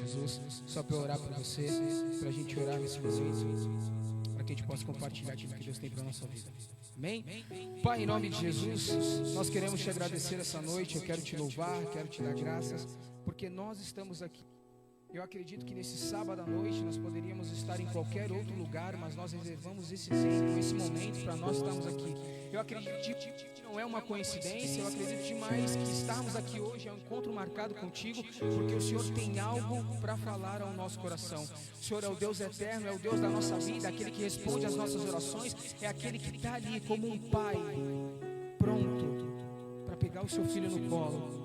Jesus, só para eu orar por você, para a gente orar nesse momento, para que a gente possa compartilhar aquilo que Deus tem para a nossa vida. Amém? Pai, em nome de Jesus, nós queremos te agradecer essa noite. Eu quero te louvar, quero te dar graças, porque nós estamos aqui. Eu acredito que nesse sábado à noite nós poderíamos estar em qualquer outro lugar, mas nós reservamos esse tempo, esse momento para nós estarmos aqui. Eu acredito que não é uma coincidência, eu acredito demais que estarmos aqui hoje é um encontro marcado contigo, porque o Senhor tem algo para falar ao nosso coração. O Senhor é o Deus eterno, é o Deus da nossa vida, aquele que responde às nossas orações, é aquele que está ali como um pai, pronto para pegar o seu filho no colo,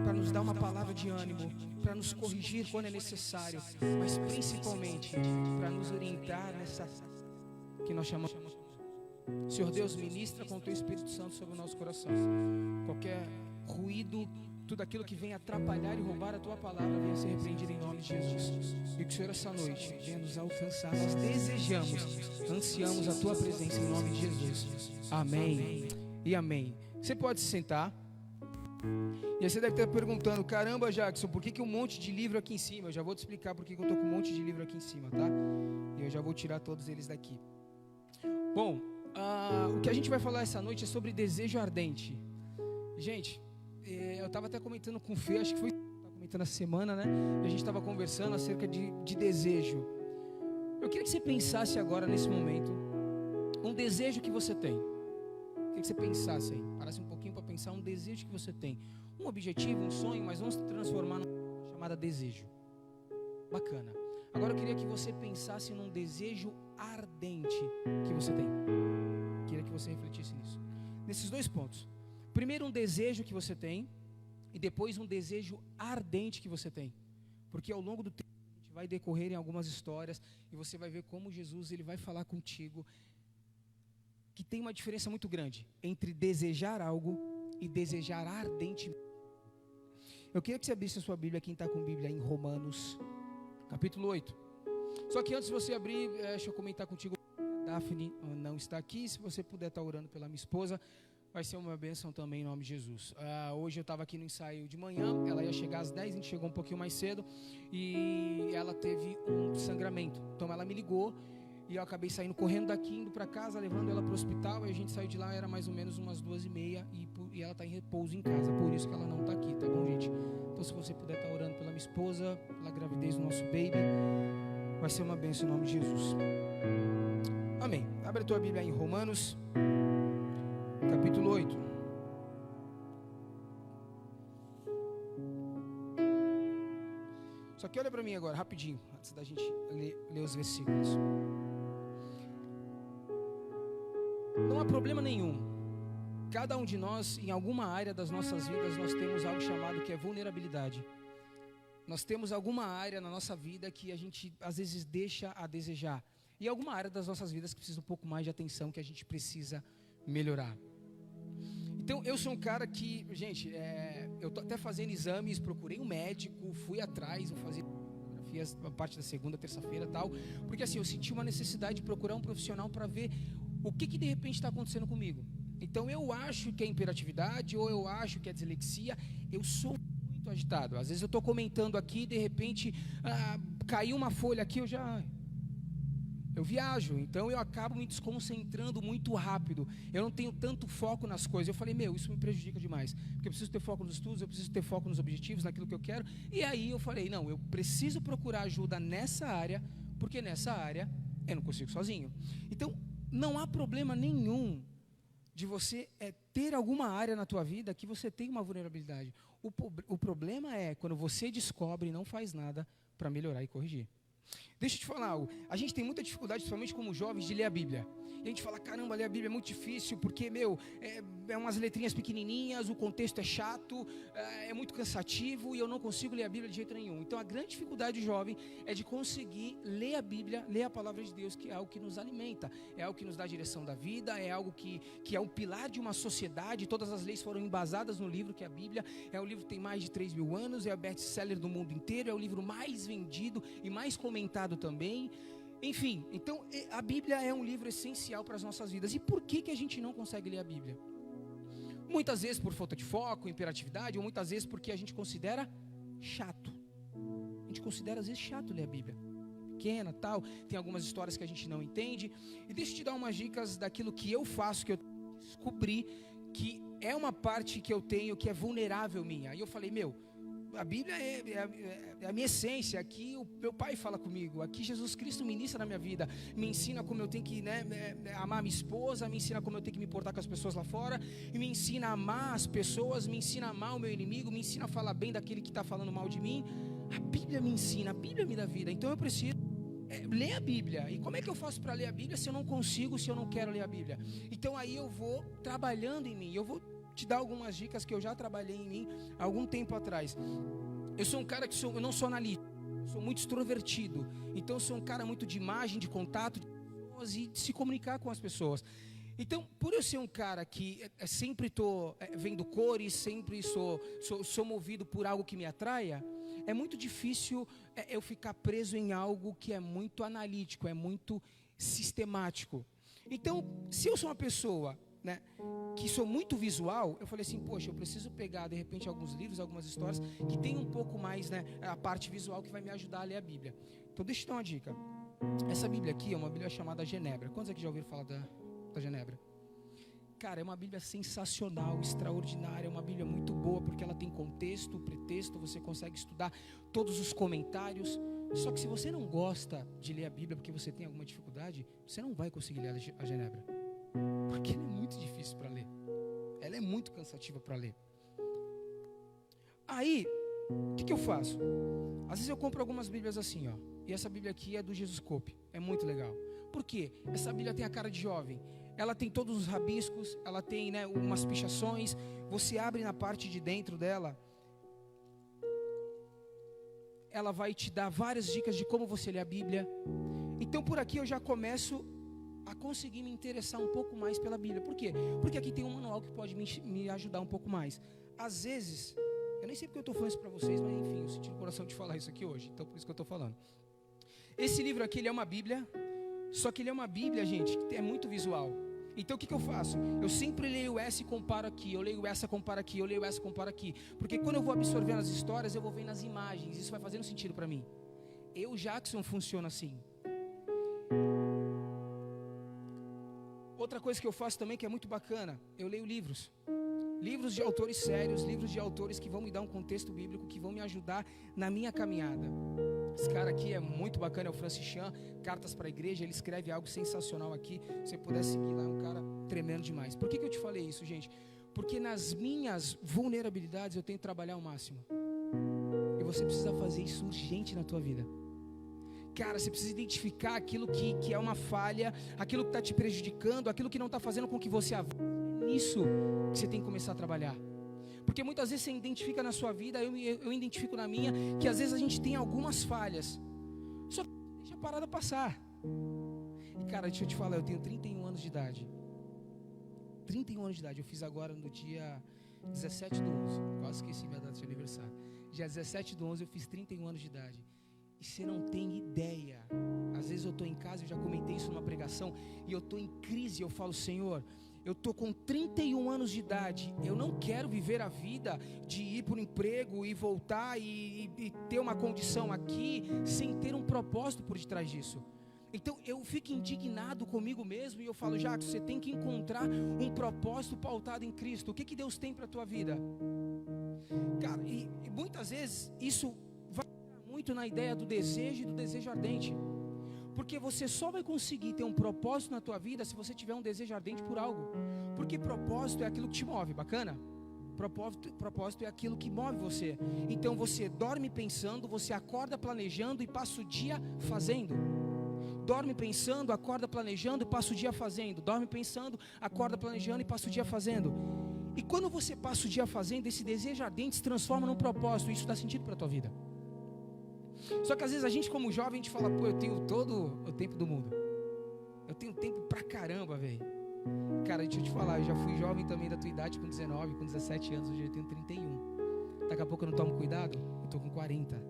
para nos dar uma palavra de ânimo, para nos corrigir quando é necessário, mas principalmente para nos orientar nessa que nós chamamos. Senhor Deus, ministra com o Teu Espírito Santo sobre o nosso coração. Qualquer ruído, tudo aquilo que vem atrapalhar e roubar a Tua palavra, venha ser repreendido em nome de Jesus. E que o Senhor essa noite venha nos alcançar. Nós desejamos, ansiamos a Tua presença em nome de Jesus. Amém e amém. Você pode se sentar. E aí você deve estar perguntando: caramba, Jackson, por que um monte de livro aqui em cima? Eu já vou te explicar por que eu estou com um monte de livro aqui em cima, tá? E eu já vou tirar todos eles daqui. Bom, o que a gente vai falar essa noite é sobre desejo ardente. Gente, eu estava até comentando com o Fê, acho que foi comentando essa semana, né? E a gente estava conversando acerca de desejo. Eu queria que você pensasse agora, nesse momento, um desejo que você tem. Eu queria que você pensasse aí, parasse um pouquinho para pensar um desejo que você tem. Um objetivo, um sonho, mas vamos transformar numa chamada desejo. Bacana. Agora eu queria que você pensasse num desejo ardente que você tem. Queria que você refletisse nisso. Nesses dois pontos. Primeiro, um desejo que você tem, e depois um desejo ardente que você tem. Porque ao longo do tempo a gente vai decorrer em algumas histórias e você vai ver como Jesus ele vai falar contigo que tem uma diferença muito grande entre desejar algo e desejar ardentemente. Eu queria que você abrisse a sua Bíblia, quem está com Bíblia, em Romanos, capítulo 8. Só que antes de você abrir, deixa eu comentar contigo. A Daphne não está aqui. Se você puder estar orando pela minha esposa, vai ser uma bênção também em nome de Jesus. Hoje eu estava aqui no ensaio de manhã, ela ia chegar às 10, a gente chegou um pouquinho mais cedo, e ela teve um sangramento. Então ela me ligou, e eu acabei saindo correndo daqui, indo para casa, levando ela para o hospital, e a gente saiu de lá, era mais ou menos umas 2h30, e ela está em repouso em casa, por isso que ela não está aqui, tá bom, gente? Então se você puder estar orando pela minha esposa, pela gravidez do nosso baby, vai ser uma bênção em nome de Jesus. Amém. Abre a tua Bíblia em Romanos, capítulo 8. Só que olha para mim agora, rapidinho, antes da gente ler os versículos. Não há problema nenhum. Cada um de nós, em alguma área das nossas vidas, nós temos algo chamado que é vulnerabilidade. Nós temos alguma área na nossa vida que a gente, às vezes, deixa a desejar. E alguma área das nossas vidas que precisa um pouco mais de atenção, que a gente precisa melhorar. Então, eu sou um cara que, gente, eu estou até fazendo exames, procurei um médico, fui atrás, vou fazer fotografias a parte da segunda, terça-feira e tal, porque assim, eu senti uma necessidade de procurar um profissional para ver o que de repente está acontecendo comigo. Então, eu acho que é hiperatividade, ou eu acho que é dislexia, eu sou muito agitado. Às vezes eu estou comentando aqui, de repente, caiu uma folha aqui, eu viajo, então eu acabo me desconcentrando muito rápido. Eu não tenho tanto foco nas coisas. Eu falei, isso me prejudica demais, porque eu preciso ter foco nos estudos, eu preciso ter foco nos objetivos, naquilo que eu quero. E aí eu falei, não, eu preciso procurar ajuda nessa área, porque nessa área eu não consigo sozinho. Então, não há problema nenhum de você ter alguma área na tua vida que você tem uma vulnerabilidade. O problema é quando você descobre e não faz nada para melhorar e corrigir. Deixa eu te falar algo. A gente tem muita dificuldade, principalmente como jovens, de ler a Bíblia. E a gente fala, caramba, ler a Bíblia é muito difícil, porque, é umas letrinhas pequenininhas, o contexto é chato, é muito cansativo, e eu não consigo ler a Bíblia de jeito nenhum. Então, a grande dificuldade do jovem é de conseguir ler a Bíblia, ler a palavra de Deus, que é algo que nos alimenta, é algo que nos dá a direção da vida, é algo que é o pilar de uma sociedade. Todas as leis foram embasadas no livro, que é a Bíblia. É um livro que tem mais de 3.000 anos, é o best-seller do mundo inteiro, é o livro mais vendido e mais comentado também. Enfim, então a Bíblia é um livro essencial para as nossas vidas. E por que a gente não consegue ler a Bíblia? Muitas vezes por falta de foco, hiperatividade, ou muitas vezes porque a gente considera chato. A gente gente considera às vezes chato ler a Bíblia. Pequena, tal, tem algumas histórias que a gente não entende. E deixa eu te dar umas dicas daquilo que eu faço, que eu descobri que é uma parte que eu tenho que é vulnerável minha. Aí eu falei, a Bíblia é a minha essência. Aqui o meu pai fala comigo. Aqui Jesus Cristo ministra na minha vida. Me ensina como eu tenho que amar minha esposa. Me ensina como eu tenho que me portar com as pessoas lá fora. E me ensina a amar as pessoas. Me ensina a amar o meu inimigo. Me ensina a falar bem daquele que está falando mal de mim. A Bíblia me ensina. A Bíblia me dá vida. Então eu preciso ler a Bíblia. E como é que eu faço para ler a Bíblia se eu não consigo, se eu não quero ler a Bíblia? Então aí eu vou trabalhando em mim. Eu vou te dar algumas dicas que eu já trabalhei em mim há algum tempo atrás. Eu sou um cara eu não sou analista, sou muito extrovertido. Então eu sou um cara muito de imagem, de contato, de pessoas e de se comunicar com as pessoas. Então, por eu ser um cara que sempre estou vendo cores, sempre sou movido por algo que me atraia, é muito difícil eu ficar preso em algo que é muito analítico, é muito sistemático. Então, se eu sou uma pessoa que sou muito visual, eu falei assim, poxa, eu preciso pegar de repente alguns livros, algumas histórias que tem um pouco mais a parte visual que vai me ajudar a ler a Bíblia. Então deixa eu te dar uma dica. Essa Bíblia aqui é uma Bíblia chamada Genebra. Quantos aqui já ouviram falar da Genebra? Cara, é uma Bíblia sensacional, extraordinária, é uma Bíblia muito boa, porque ela tem contexto, pretexto, você consegue estudar todos os comentários. Só que se você não gosta de ler a Bíblia porque você tem alguma dificuldade, você não vai conseguir ler a Genebra, porque ela é muito difícil para ler, ela é muito cansativa para ler. Aí, o que eu faço? Às vezes eu compro algumas Bíblias assim, ó, e essa Bíblia aqui é do Jesus Cope, é muito legal. Por quê? Essa Bíblia tem a cara de jovem, ela tem todos os rabiscos, ela tem umas pichações, você abre na parte de dentro dela, ela vai te dar várias dicas de como você lê a Bíblia. Então por aqui eu já começo a conseguir me interessar um pouco mais pela Bíblia. Por quê? Porque aqui tem um manual que pode me ajudar um pouco mais. Às vezes, eu nem sei porque eu estou falando isso para vocês, mas enfim, eu senti no coração de falar isso aqui hoje, então por isso que eu estou falando. Esse livro aqui, ele é uma Bíblia, só que ele é uma Bíblia, gente, que é muito visual. Então o que eu faço? Eu sempre leio essa e comparo aqui, eu leio essa, comparo aqui, eu leio essa, comparo aqui. Porque quando eu vou absorvendo as histórias, eu vou vendo as imagens, isso vai fazendo sentido para mim. Eu, Jackson, funciono assim. Outra coisa que eu faço também que é muito bacana, eu leio livros. Livros de autores sérios, livros de autores que vão me dar um contexto bíblico, que vão me ajudar na minha caminhada. Esse cara aqui é muito bacana, é o Francis Chan, Cartas para a Igreja, ele escreve algo sensacional aqui. Se você puder seguir lá, é um cara tremendo demais. Por que eu te falei isso, gente? Porque nas minhas vulnerabilidades eu tento trabalhar ao máximo. E você precisa fazer isso urgente na tua vida. Cara, você precisa identificar aquilo que é uma falha, aquilo que está te prejudicando, aquilo que não está fazendo com que você avance. É nisso que você tem que começar a trabalhar. Porque muitas vezes você identifica na sua vida, eu identifico na minha, que às vezes a gente tem algumas falhas. Só que deixa a parada passar. E cara, deixa eu te falar, eu tenho 31 anos de idade. 31 anos de idade, eu fiz agora no dia 17/11, quase esqueci minha data de aniversário. Dia 17/11 eu fiz 31 anos de idade. E você não tem ideia. Às vezes eu estou em casa, eu já comentei isso numa pregação, e eu estou em crise, eu falo, Senhor, eu estou com 31 anos de idade, eu não quero viver a vida de ir por um emprego e voltar e ter uma condição aqui, sem ter um propósito por detrás disso. Então eu fico indignado comigo mesmo, e eu falo, Jacques, você tem que encontrar um propósito pautado em Cristo. O que Deus tem para a tua vida? Cara, e muitas vezes isso vai muito na ideia do desejo e do desejo ardente. Porque você só vai conseguir ter um propósito na tua vida se você tiver um desejo ardente por algo. Porque propósito é aquilo que te move, bacana? Propósito é aquilo que move você. Então você dorme pensando, você acorda planejando e passa o dia fazendo. Dorme pensando, acorda planejando e passa o dia fazendo. Dorme pensando, acorda planejando e passa o dia fazendo. E quando você passa o dia fazendo, esse desejo ardente se transforma num propósito. Isso dá sentido para a tua vida. Só que às vezes a gente como jovem, a gente fala, pô, eu tenho todo o tempo do mundo. Eu tenho tempo pra caramba, velho. Cara, deixa eu te falar, eu já fui jovem também da tua idade, com 19, com 17 anos, hoje eu tenho 31. Daqui a pouco eu não tomo cuidado, eu tô com 40.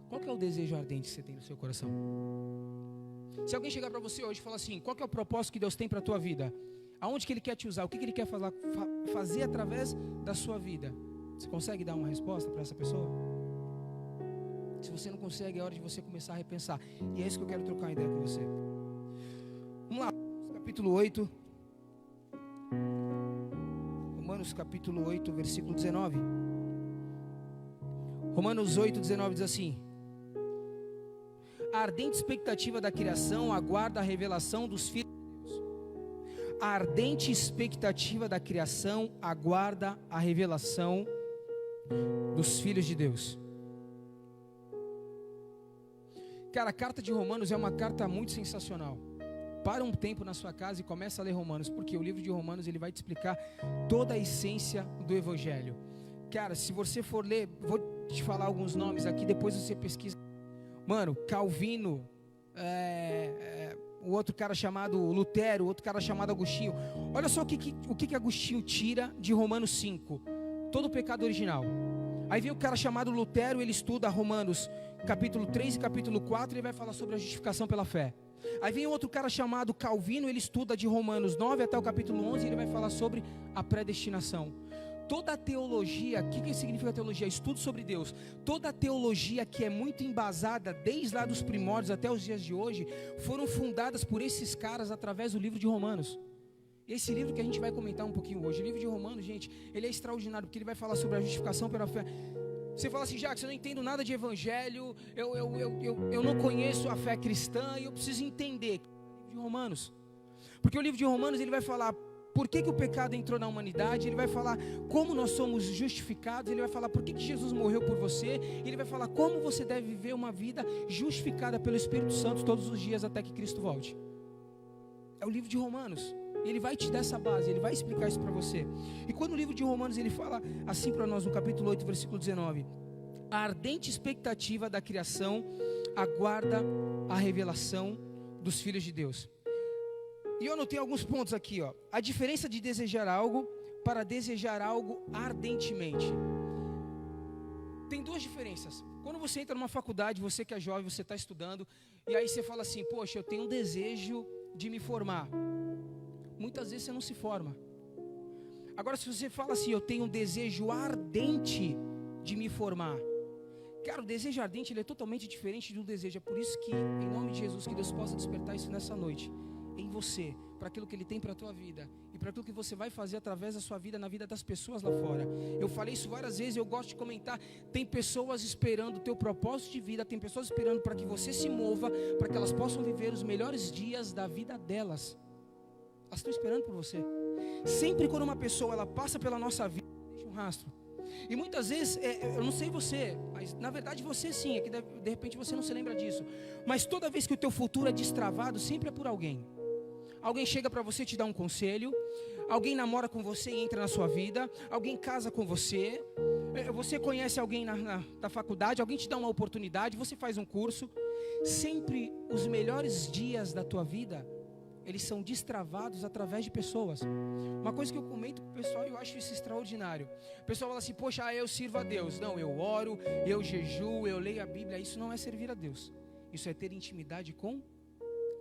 Qual que é o desejo ardente que você tem no seu coração? Se alguém chegar pra você hoje e falar assim, qual que é o propósito que Deus tem pra tua vida? Aonde que Ele quer te usar? O que Ele quer fazer através da sua vida? Você consegue dar uma resposta pra essa pessoa? Se você não consegue, é hora de você começar a repensar. E é isso que eu quero trocar uma ideia com você. Vamos lá, capítulo 8. Romanos capítulo 8, versículo 19. Romanos 8, 19 diz assim: a ardente expectativa da criação aguarda a revelação dos filhos de Deus. A ardente expectativa da criação aguarda a revelação dos filhos de Deus. Cara, a carta de Romanos é uma carta muito sensacional. Para um tempo na sua casa e começa a ler Romanos, porque o livro de Romanos ele vai te explicar toda a essência do Evangelho. Cara, se você for ler, vou te falar alguns nomes aqui, depois você pesquisa. Mano, Calvino, o outro cara chamado Lutero, outro cara chamado Agostinho. Olha só o que Agostinho tira de Romanos 5, todo o pecado original. Aí vem o cara chamado Lutero, ele estuda Romanos capítulo 3 e capítulo 4, ele vai falar sobre a justificação pela fé. Aí vem outro cara chamado Calvino, ele estuda de Romanos 9 até o capítulo 11, ele vai falar sobre a predestinação. Toda a teologia, o que significa teologia? Estudo sobre Deus. Toda a teologia que é muito embasada, desde lá dos primórdios até os dias de hoje, foram fundadas por esses caras através do livro de Romanos. Esse livro que a gente vai comentar um pouquinho hoje, o livro de Romanos, gente, ele é extraordinário, porque ele vai falar sobre a justificação pela fé. Você fala assim, Jacques, eu não entendo nada de evangelho, eu não conheço a fé cristã, e eu preciso entender o livro de Romanos. Porque o livro de Romanos, ele vai falar por que o pecado entrou na humanidade, ele vai falar como nós somos justificados, ele vai falar por que Jesus morreu por você, ele vai falar como você deve viver uma vida justificada pelo Espírito Santo todos os dias até que Cristo volte. É o livro de Romanos. Ele vai te dar essa base, ele vai explicar isso para você. E quando o livro de Romanos ele fala assim para nós no capítulo 8, versículo 19: a ardente expectativa da criação aguarda a revelação dos filhos de Deus. E eu anotei alguns pontos aqui, ó. A diferença de desejar algo para desejar algo ardentemente. Tem duas diferenças. Quando você entra numa faculdade, você que é jovem, você está estudando, e aí você fala assim, poxa, eu tenho um desejo de me formar. Muitas vezes você não se forma. Agora, se você fala assim, eu tenho um desejo ardente de me formar. Cara, o desejo ardente ele é totalmente diferente de um desejo. É por isso que, em nome de Jesus, que Deus possa despertar isso nessa noite em você, para aquilo que Ele tem para a tua vida e para aquilo que você vai fazer através da sua vida, na vida das pessoas lá fora. Eu falei isso várias vezes, eu gosto de comentar. Tem pessoas esperando o teu propósito de vida, tem pessoas esperando para que você se mova, para que elas possam viver os melhores dias da vida delas. Elas estão esperando por você. Sempre quando uma pessoa ela passa pela nossa vida, deixa um rastro. E muitas vezes, eu não sei você, mas na verdade você sim, é que de repente você não se lembra disso. Mas toda vez que o teu futuro é destravado, sempre é por alguém. Alguém chega para você e te dá um conselho. Alguém namora com você e entra na sua vida. Alguém casa com você. Você conhece alguém da faculdade. Alguém te dá uma oportunidade. Você faz um curso. Sempre os melhores dias da tua vida, eles são destravados através de pessoas. Uma coisa que eu comento com o pessoal e eu acho isso extraordinário. O pessoal fala assim, poxa, eu sirvo a Deus. Não, eu oro, eu jejuo, eu leio a Bíblia. Isso não é servir a Deus. Isso é ter intimidade com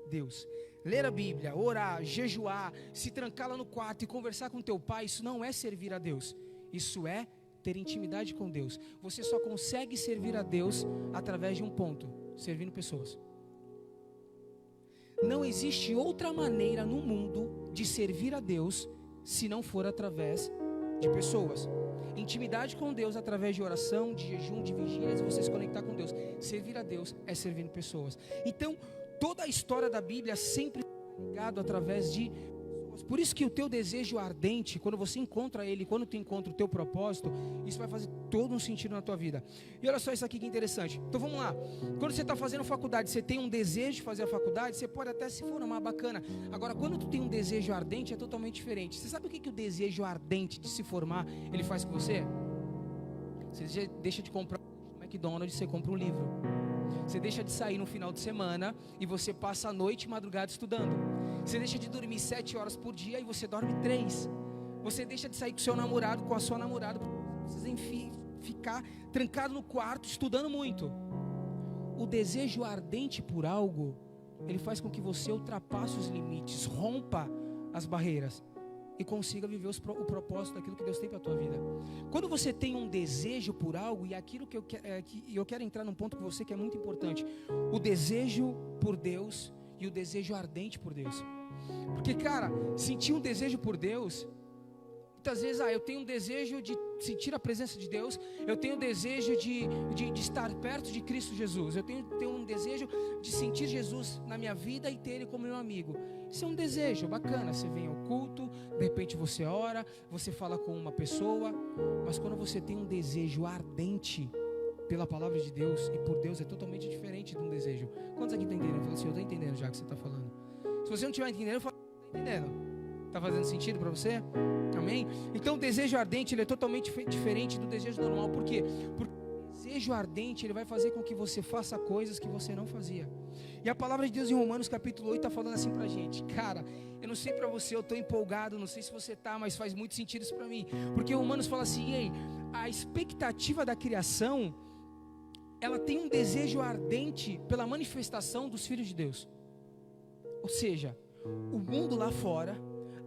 Deus. Ler a Bíblia, orar, jejuar, se trancar lá no quarto e conversar com teu pai, isso não é servir a Deus. Isso é ter intimidade com Deus. Você só consegue servir a Deus através de um ponto, servindo pessoas. Não existe outra maneira no mundo de servir a Deus se não for através de pessoas. Intimidade com Deus através de oração, de jejum, de vigílias, você se conectar com Deus. Servir a Deus é servindo pessoas. Então, toda a história da Bíblia sempre está ligada através de pessoas. Por isso que o teu desejo ardente, quando você encontra ele, quando tu encontra o teu propósito, isso vai fazer todo um sentido na tua vida. E olha só isso aqui que interessante. Então vamos lá. Quando você está fazendo faculdade, você tem um desejo de fazer a faculdade, você pode até se formar bacana. Agora, quando tu tem um desejo ardente, é totalmente diferente. Você sabe o que o desejo ardente de se formar, ele faz com você? Você deixa de comprar no McDonald's, você compra um livro. Você deixa de sair no final de semana e você passa a noite e madrugada estudando. Você deixa de dormir 7 horas por dia e você dorme 3. Você deixa de sair com o seu namorado, com a sua namorada, você precisa ficar trancado no quarto estudando muito. O desejo ardente por algo, ele faz com que você ultrapasse os limites, rompa as barreiras. e consiga viver o propósito daquilo que Deus tem para a tua vida. Quando você tem um desejo por algo, e aquilo que eu quero entrar num ponto com você que é muito importante, o desejo por Deus e o desejo ardente por Deus. Porque, cara, sentir um desejo por Deus, muitas vezes, eu tenho um desejo de sentir a presença de Deus, eu tenho um desejo de estar perto de Cristo Jesus, eu tenho um desejo de sentir Jesus na minha vida e ter Ele como meu amigo. Isso é um desejo bacana, você vem ao culto, de repente você ora, você fala com uma pessoa, mas quando você tem um desejo ardente pela palavra de Deus e por Deus, é totalmente diferente de um desejo. Quantos aqui estão entendendo? Eu falo assim, eu estou entendendo já o que você está falando. Se você não estiver entendendo, eu falo, está entendendo? Está fazendo sentido para você? Amém? Então o desejo ardente, ele é totalmente diferente do desejo normal. Por quê? Porque o desejo ardente, ele vai fazer com que você faça coisas que você não fazia. E a palavra de Deus em Romanos capítulo 8 está falando assim para a gente. Cara, eu não sei para você, eu estou empolgado, não sei se você está, mas faz muito sentido isso para mim. Porque Romanos fala assim, ei, a expectativa da criação, ela tem um desejo ardente pela manifestação dos filhos de Deus. Ou seja, o mundo lá fora,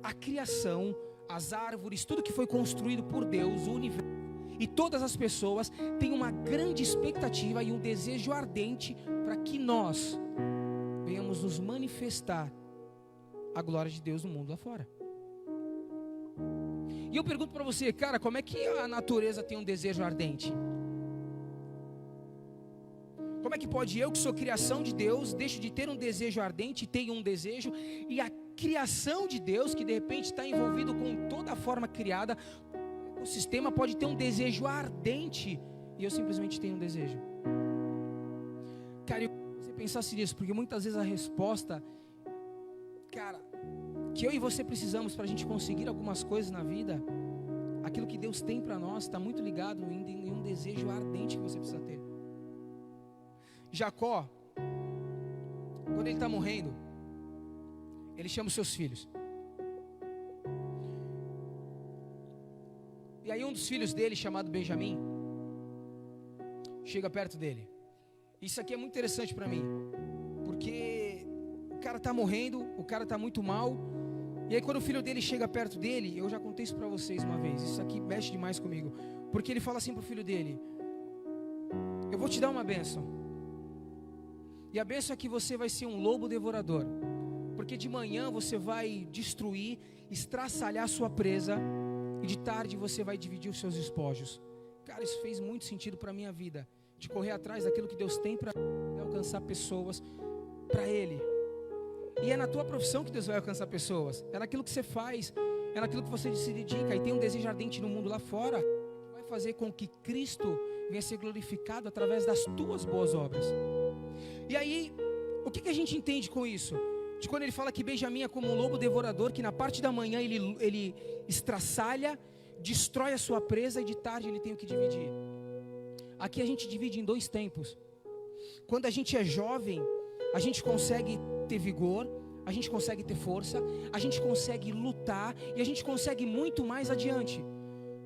a criação, as árvores, tudo que foi construído por Deus, o universo e todas as pessoas têm uma grande expectativa e um desejo ardente para que nós venhamos nos manifestar a glória de Deus no mundo lá fora. E eu pergunto para você, cara, como é que a natureza tem um desejo ardente? Como é que pode eu, que sou criação de Deus, deixo de ter um desejo ardente, tenho um desejo, e a criação de Deus, que de repente está envolvido com toda a forma criada, o sistema pode ter um desejo ardente, e eu simplesmente tenho um desejo? Cara, eu queria que você pensasse nisso, porque muitas vezes a resposta, cara, que eu e você precisamos para a gente conseguir algumas coisas na vida, aquilo que Deus tem para nós, está muito ligado em um desejo ardente que você precisa ter. Jacó, quando ele está morrendo, ele chama os seus filhos. E aí um dos filhos dele, chamado Benjamim, chega perto dele. Isso aqui é muito interessante para mim, porque o cara está morrendo, o cara está muito mal. E aí quando o filho dele chega perto dele, eu já contei isso para vocês uma vez, isso aqui mexe demais comigo, porque ele fala assim para o filho dele: eu vou te dar uma bênção. E a bênção é que você vai ser um lobo devorador, porque de manhã você vai destruir, estraçalhar a sua presa, e de tarde você vai dividir os seus despojos. Cara, isso fez muito sentido para a minha vida, de correr atrás daquilo que Deus tem para alcançar pessoas para Ele. E é na tua profissão que Deus vai alcançar pessoas, é naquilo que você faz, é naquilo que você se dedica, e tem um desejo ardente no mundo lá fora, que vai fazer com que Cristo venha ser glorificado através das tuas boas obras. E aí, o que a gente entende com isso? De quando ele fala que Benjamim é como um lobo devorador, que na parte da manhã ele estraçalha, destrói a sua presa, e de tarde ele tem o que dividir. Aqui a gente divide em dois tempos. Quando a gente é jovem, a gente consegue ter vigor, a gente consegue ter força, a gente consegue lutar, e a gente consegue muito mais adiante,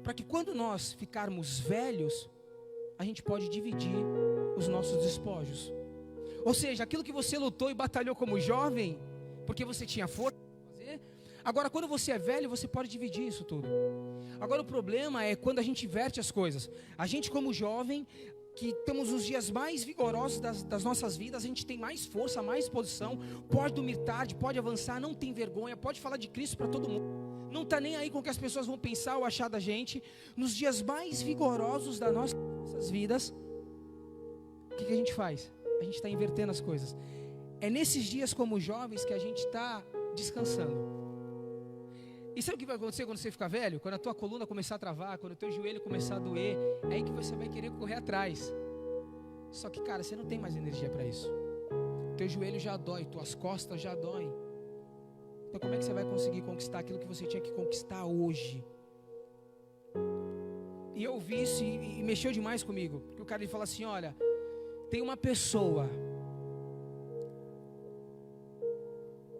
para que quando nós ficarmos velhos, a gente pode dividir os nossos despojos. Ou seja, aquilo que você lutou e batalhou como jovem, porque você tinha força para fazer, agora quando você é velho, você pode dividir isso tudo. Agora o problema é quando a gente inverte as coisas. A gente como jovem, que temos os dias mais vigorosos das nossas vidas, a gente tem mais força, mais posição, pode dormir tarde, pode avançar, não tem vergonha, pode falar de Cristo para todo mundo, não está nem aí com o que as pessoas vão pensar ou achar da gente. Nos dias mais vigorosos das nossas vidas, o que a gente faz? A gente está invertendo as coisas. É nesses dias como jovens que a gente está descansando. E sabe o que vai acontecer quando você ficar velho? Quando a tua coluna começar a travar, quando o teu joelho começar a doer, é aí que você vai querer correr atrás. Só que, cara, você não tem mais energia para isso. Teu joelho já dói, tuas costas já doem. Então como é que você vai conseguir conquistar aquilo que você tinha que conquistar hoje? E eu ouvi isso e mexeu demais comigo. Porque o cara ele fala assim, olha, tem uma pessoa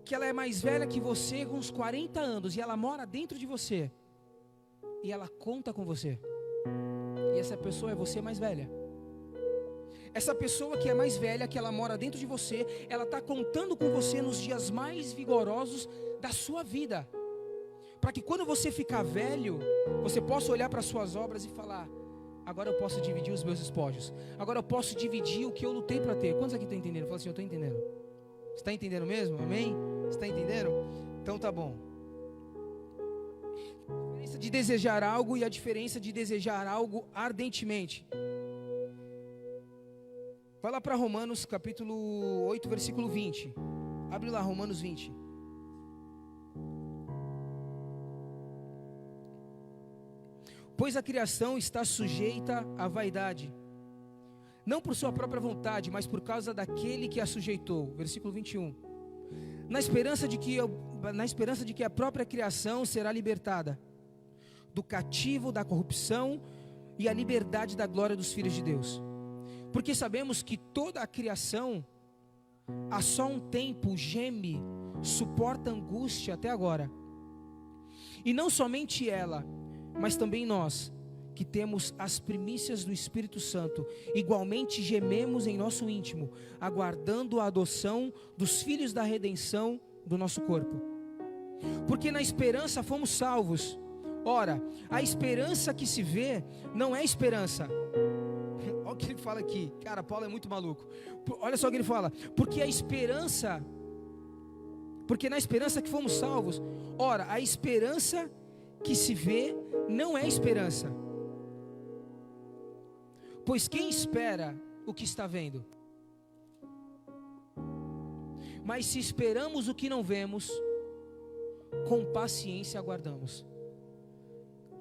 que ela é mais velha que você com uns 40 anos, e ela mora dentro de você, e ela conta com você, e essa pessoa é você mais velha. Essa pessoa que é mais velha, que ela mora dentro de você, ela está contando com você nos dias mais vigorosos da sua vida. para que quando você ficar velho, você possa olhar para as suas obras e falar: agora eu posso dividir os meus espojos, agora eu posso dividir o que eu lutei para ter. Quantos aqui estão entendendo? Fala assim: eu estou entendendo. Você está entendendo mesmo? Amém? Você está entendendo? Então tá bom. A diferença de desejar algo e a diferença de desejar algo ardentemente. Vai lá para Romanos capítulo 8, versículo 20. Abre lá Romanos 20. Pois a criação está sujeita à vaidade, não por sua própria vontade, mas por causa daquele que a sujeitou. Versículo 21. Na esperança de que a própria criação será libertada do cativo da corrupção e a liberdade da glória dos filhos de Deus. Porque sabemos que toda a criação há só um tempo geme, suporta angústia até agora. E não somente ela, mas também nós, que temos as primícias do Espírito Santo, igualmente gememos em nosso íntimo, aguardando a adoção dos filhos da redenção do nosso corpo. Porque na esperança fomos salvos. Ora, a esperança que se vê não é esperança. Olha o que ele fala aqui. Cara, Paulo é muito maluco. Olha só o que ele fala. Porque na esperança que fomos salvos. Ora, a esperança que se vê não é esperança. Pois quem espera o que está vendo? Mas se esperamos o que não vemos, com paciência aguardamos.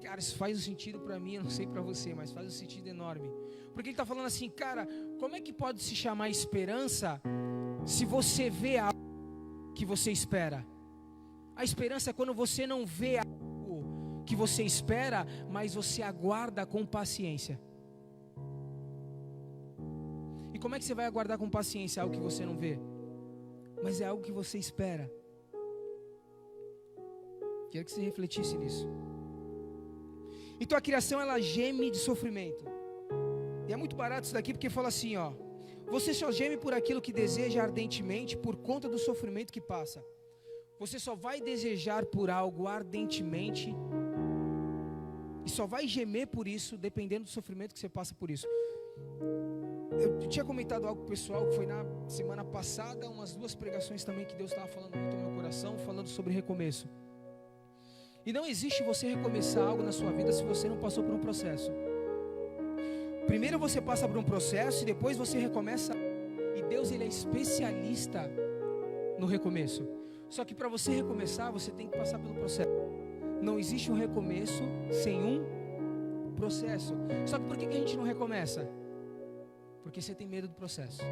Cara, isso faz um sentido para mim, eu não sei para você, mas faz um sentido enorme. Porque ele está falando assim: cara, como é que pode se chamar esperança se você vê algo que você espera? A esperança é quando você não vê algo que você espera, mas você aguarda com paciência. E como é que você vai aguardar com paciência algo que você não vê? Mas é algo que você espera. Quero que você refletisse nisso. Então a criação, ela geme de sofrimento. E é muito barato isso daqui, porque fala assim, ó: você só geme por aquilo que deseja ardentemente por conta do sofrimento que passa. Você só vai desejar por algo ardentemente e só vai gemer por isso dependendo do sofrimento que você passa por isso. Eu tinha comentado algo pessoal que foi na semana passada, umas 2 pregações também que Deus estava falando muito no meu coração, falando sobre recomeço. E não existe você recomeçar algo na sua vida se você não passou por um processo. Primeiro você passa por um processo e depois você recomeça. E Deus, ele é especialista no recomeço. Só que para você recomeçar, você tem que passar pelo processo. Não existe um recomeço sem um processo. Só que por que a gente não recomeça? Porque você tem medo do processo.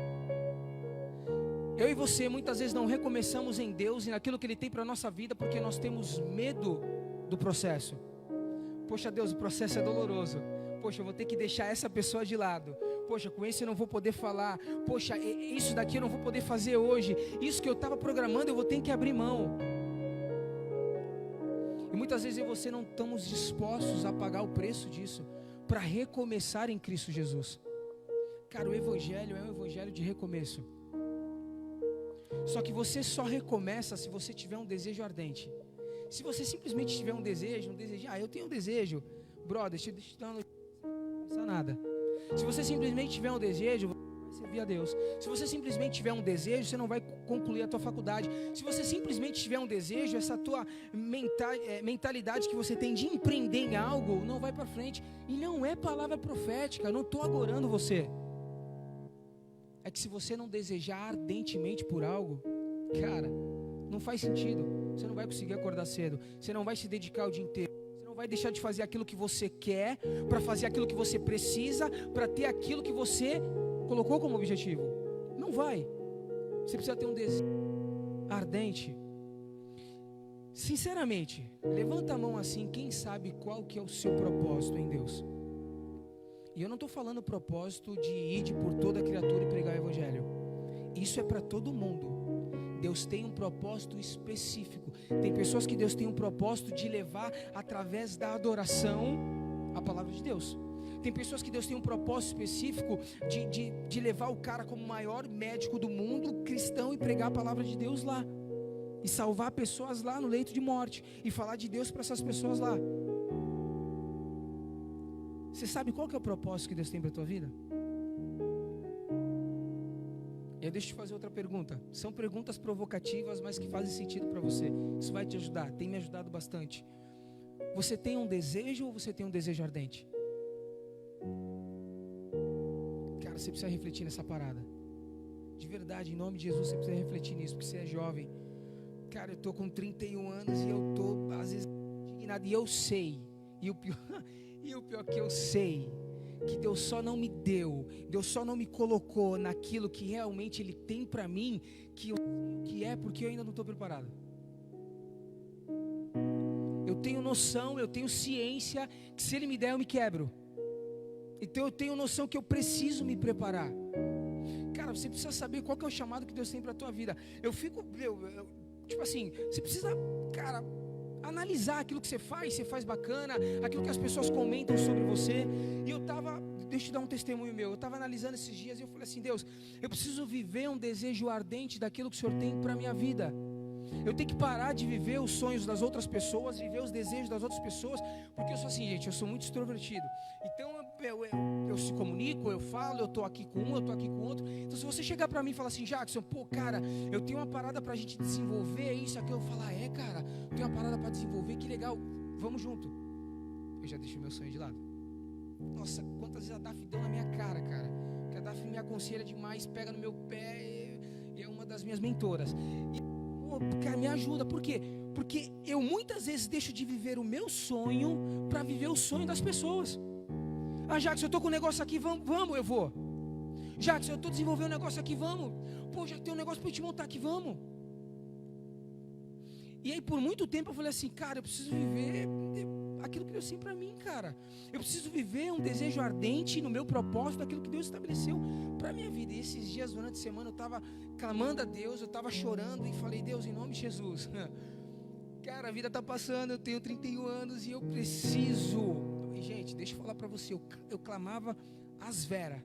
Eu e você muitas vezes não recomeçamos em Deus e naquilo que Ele tem para a nossa vida porque nós temos medo do processo. Poxa, Deus, o processo é doloroso. Poxa, eu vou ter que deixar essa pessoa de lado. Poxa, com esse eu não vou poder falar. Poxa, isso daqui eu não vou poder fazer hoje. Isso que eu estava programando eu vou ter que abrir mão. E muitas vezes eu e você não estamos dispostos a pagar o preço disso para recomeçar em Cristo Jesus. Cara, o Evangelho é um Evangelho de recomeço. Só que você só recomeça se você tiver um desejo ardente. Se você simplesmente tiver um desejo, eu tenho um desejo, brother, deixa eu te dar uma notícia, não precisa nada. Se você simplesmente tiver um desejo, você vai servir a Deus. Se você simplesmente tiver um desejo, você não vai concluir a tua faculdade. Se você simplesmente tiver um desejo, essa tua mentalidade que você tem de empreender em algo, não vai para frente. E não é palavra profética, eu não estou agorando você. É que se você não desejar ardentemente por algo, cara, não faz sentido. Você não vai conseguir acordar cedo. Você não vai se dedicar o dia inteiro. Você não vai deixar de fazer aquilo que você quer, para fazer aquilo que você precisa, para ter aquilo que você colocou como objetivo. Não vai. Você precisa ter um desejo ardente. Sinceramente, levanta a mão assim, quem sabe qual que é o seu propósito em Deus? E eu não estou falando propósito de ir por toda a criatura e pregar o Evangelho. Isso é para todo mundo. Deus tem um propósito específico. Tem pessoas que Deus tem um propósito de levar através da adoração a palavra de Deus. Tem pessoas que Deus tem um propósito específico de levar o cara como o maior médico do mundo, cristão, e pregar a palavra de Deus lá. e salvar pessoas lá no leito de morte e falar de Deus para essas pessoas lá. Você sabe qual que é o propósito que Deus tem para a tua vida? E aí deixa eu te fazer outra pergunta. São perguntas provocativas, mas que fazem sentido para você. Isso vai te ajudar, tem me ajudado bastante. Você tem um desejo ou você tem um desejo ardente? Cara, você precisa refletir nessa parada. De verdade, em nome de Jesus, você precisa refletir nisso, porque você é jovem. Cara, eu tô com 31 anos e eu tô, às vezes, indignado. E eu sei, e o pior que eu sei, que Deus só não me deu, Deus só não me colocou naquilo que realmente Ele tem pra mim, que eu sei o que é, porque eu ainda não estou preparado. Eu tenho noção, eu tenho ciência, que se Ele me der eu me quebro. Então eu tenho noção que eu preciso me preparar. Cara, você precisa saber qual que é o chamado que Deus tem pra tua vida. Tipo assim, você precisa, cara, analisar aquilo que você faz bacana, aquilo que as pessoas comentam sobre você. E eu tava, deixa eu te dar um testemunho meu, eu tava analisando esses dias e eu falei assim: Deus, eu preciso viver um desejo ardente daquilo que o Senhor tem pra minha vida. Eu tenho que parar de viver os sonhos das outras pessoas, viver os desejos das outras pessoas, porque eu sou assim, gente, eu sou muito extrovertido. Então eu se comunico, eu falo, eu tô aqui com um, eu tô aqui com outro. Então se você chegar pra mim e falar assim: Jackson, pô, cara, eu tenho uma parada pra gente desenvolver isso, aqui, eu vou falar: é, cara, eu tenho uma parada pra desenvolver, que legal, vamos junto. Eu já deixo meu sonho de lado. Nossa, quantas vezes a Daf deu na minha cara, cara, que a Daf me aconselha demais, pega no meu pé, e é uma das minhas mentoras. Cara, me ajuda, por quê? Porque eu muitas vezes deixo de viver o meu sonho para viver o sonho das pessoas. Ah, Jackson, eu tô com um negócio aqui, vamos, eu vou. Jackson, eu tô desenvolvendo um negócio aqui, vamos. Pô, já tem um negócio para eu te montar aqui, vamos. E aí por muito tempo eu falei assim: cara, eu preciso viver aquilo que Deus tem para mim, cara. Eu preciso viver um desejo ardente no meu propósito, daquilo que Deus estabeleceu para minha vida. E esses dias, durante a semana, eu estava clamando a Deus, eu estava chorando e falei: Deus, em nome de Jesus, cara, a vida está passando, eu tenho 31 anos e eu preciso. E, gente, deixa eu falar para você, eu clamava às veras,